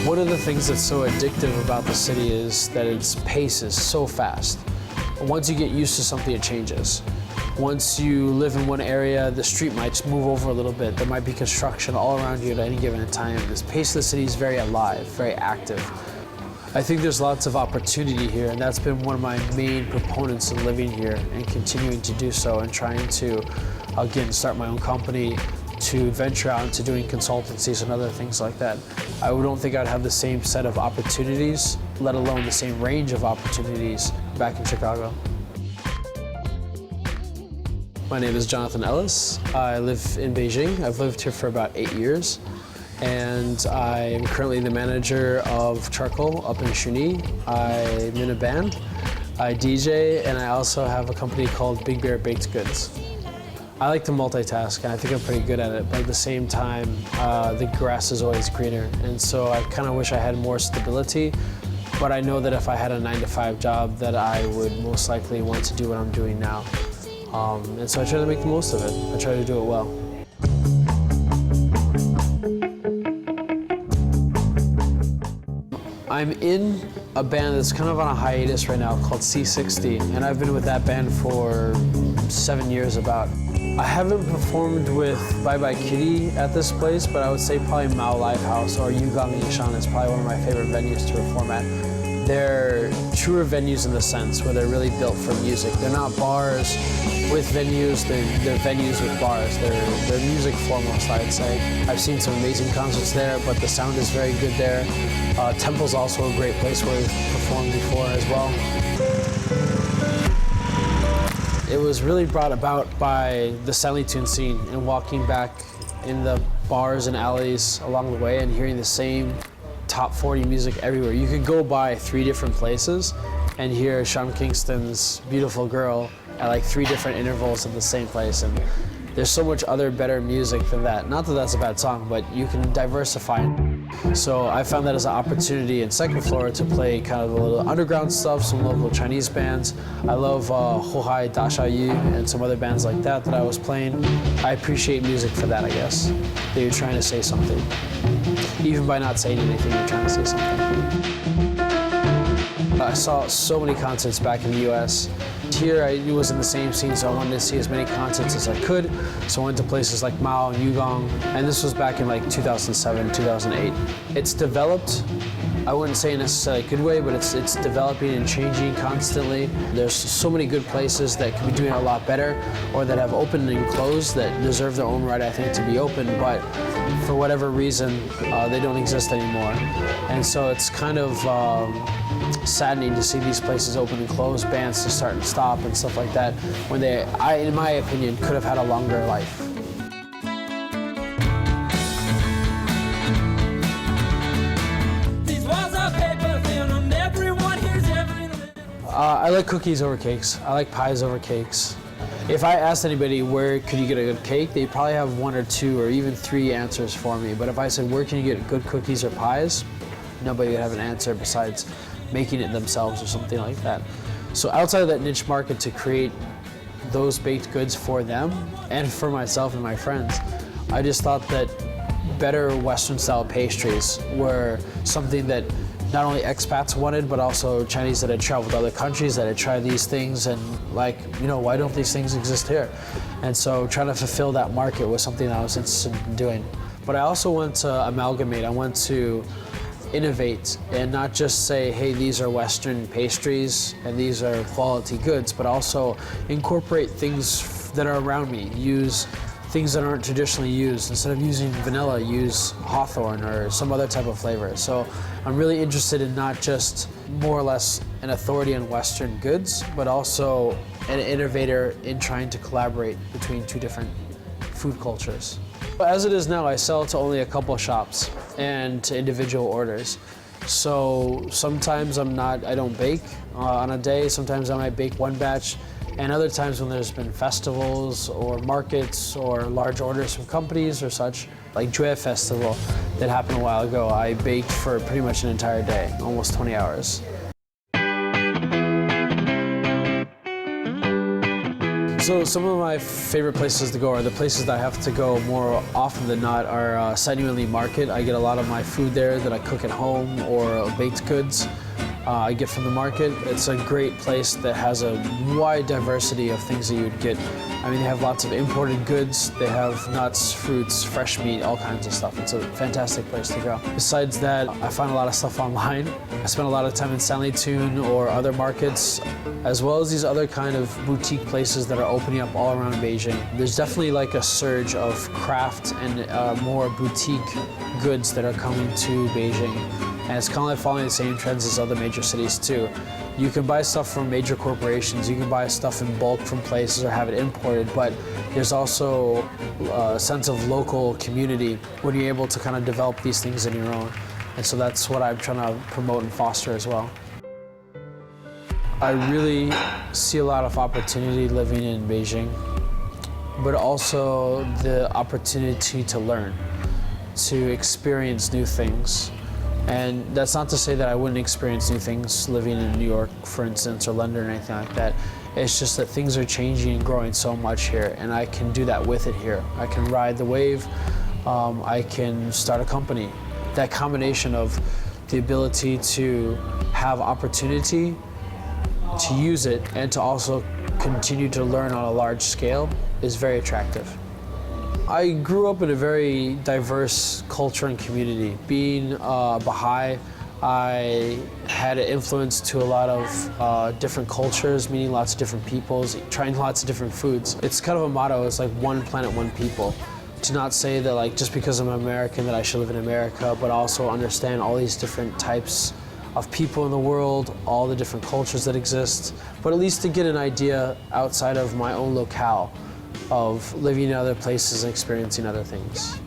One of the things that's so addictive about the city is that its pace is so fast. Once you get used to something, it changes. Once you live in one area, the street might just move over a little bit. There might be construction all around you at any given time. This pace of the city is very alive, very active. I think there's lots of opportunity here, and that's been one of my main proponents of living here and continuing to do so and trying to, again, start my own company, to venture out into doing consultancies and other things like that. I don't think I'd have the same set of opportunities, let alone the same range of opportunities back in Chicago. My name is Jonathan Ellis. I live in Beijing. I've lived here for about 8 years. And I am currently the manager of Charcoal up in Shuni. I'm in a band, I DJ, and I also have a company called Big Bear Baked Goods. I like to multitask, and I think I'm pretty good at it, but at the same time, the grass is always greener. And so I kind of wish I had more stability, but I know that if I had a 9-to-5 job, that I would most likely want to do what I'm doing now. And so I try to make the most of it. I try to do it well. I'm in a band that's kind of on a hiatus right now called C60, and I've been with that band for 7 years about. I haven't performed with Bye Bye Kitty at this place, but I would say probably Mao Livehouse or Yugang Yishan is probably one of my favorite venues to perform at. They're truer venues in the sense where they're really built for music. They're not bars with venues, they're venues with bars. They're music foremost, I'd say. I've seen some amazing concerts there, but the sound is very good there. Temple's also a great place where we've performed before as well. It was really brought about by the Sanlitun scene and walking back in the bars and alleys along the way and hearing the same top 40 music everywhere. You could go by 3 different places and hear Sean Kingston's Beautiful Girl at like 3 different intervals in the same place. And there's so much other better music than that. Not that that's a bad song, but you can diversify. So I found that as an opportunity in second floor to play kind of a little underground stuff, some local Chinese bands. I love Hohai Dasha Yu and some other bands like that I was playing. I appreciate music for that, I guess. That you're trying to say something. Even by not saying anything, you're trying to say something. I saw so many concerts back in the US. Here I was in the same scene, so I wanted to see as many concerts as I could. So I went to places like Mao and Yugong, and this was back in like 2007, 2008. It's developed, I wouldn't say in necessarily a good way, but it's developing and changing constantly. There's so many good places that could be doing a lot better, or that have opened and closed that deserve their own right, I think, to be open, but for whatever reason, they don't exist anymore. And so it's kind of saddening to see these places open and close, bands to start and stop and stuff like that, when they, in my opinion, could have had a longer life. I like cookies over cakes. I like pies over cakes. If I asked anybody where could you get a good cake, they'd probably have 1 or 2 or even 3 answers for me. But if I said where can you get good cookies or pies, nobody would have an answer besides making it themselves or something like that. So outside of that niche market, to create those baked goods for them and for myself and my friends, I just thought that better Western style pastries were something that not only expats wanted, but also Chinese that had traveled to other countries that had tried these things and like, you know, why don't these things exist here? And so trying to fulfill that market was something that I was interested in doing. But I also want to amalgamate, I want to innovate and not just say, hey, these are Western pastries and these are quality goods, but also incorporate things that are around me, use things that aren't traditionally used. Instead of using vanilla, use hawthorn or some other type of flavor. So I'm really interested in not just more or less an authority on Western goods, but also an innovator in trying to collaborate between 2 different food cultures. As it is now, I sell to only a couple shops and to individual orders. So sometimes I don't bake on a day. Sometimes I might bake 1 batch. And other times when there's been festivals or markets or large orders from companies or such, like Jue Festival that happened a while ago, I baked for pretty much an entire day, almost 20 hours. So some of my favorite places to go, are the places that I have to go more often than not, are Sainuili Market. I get a lot of my food there that I cook at home, or baked goods I get from the market. It's a great place that has a wide diversity of things that you would get. I mean, they have lots of imported goods. They have nuts, fruits, fresh meat, all kinds of stuff. It's a fantastic place to go. Besides that, I find a lot of stuff online. I spend a lot of time in Sanlitun or other markets, as well as these other kind of boutique places that are opening up all around Beijing. There's definitely like a surge of craft and more boutique goods that are coming to Beijing. And it's kind of like following the same trends as other major cities too. You can buy stuff from major corporations, you can buy stuff in bulk from places or have it imported, but there's also a sense of local community when you're able to kind of develop these things in your own. And so that's what I'm trying to promote and foster as well. I really see a lot of opportunity living in Beijing, but also the opportunity to learn, to experience new things. And that's not to say that I wouldn't experience new things living in New York, for instance, or London or anything like that. It's just that things are changing and growing so much here, and I can do that with it here. I can ride the wave, I can start a company. That combination of the ability to have opportunity, to use it, and to also continue to learn on a large scale is very attractive. I grew up in a very diverse culture and community. Being Baha'i, I had an influence to a lot of different cultures, meeting lots of different peoples, trying lots of different foods. It's kind of a motto, it's like one planet, one people. To not say that like just because I'm American that I should live in America, but also understand all these different types of people in the world, all the different cultures that exist, but at least to get an idea outside of my own locale of living in other places and experiencing other things.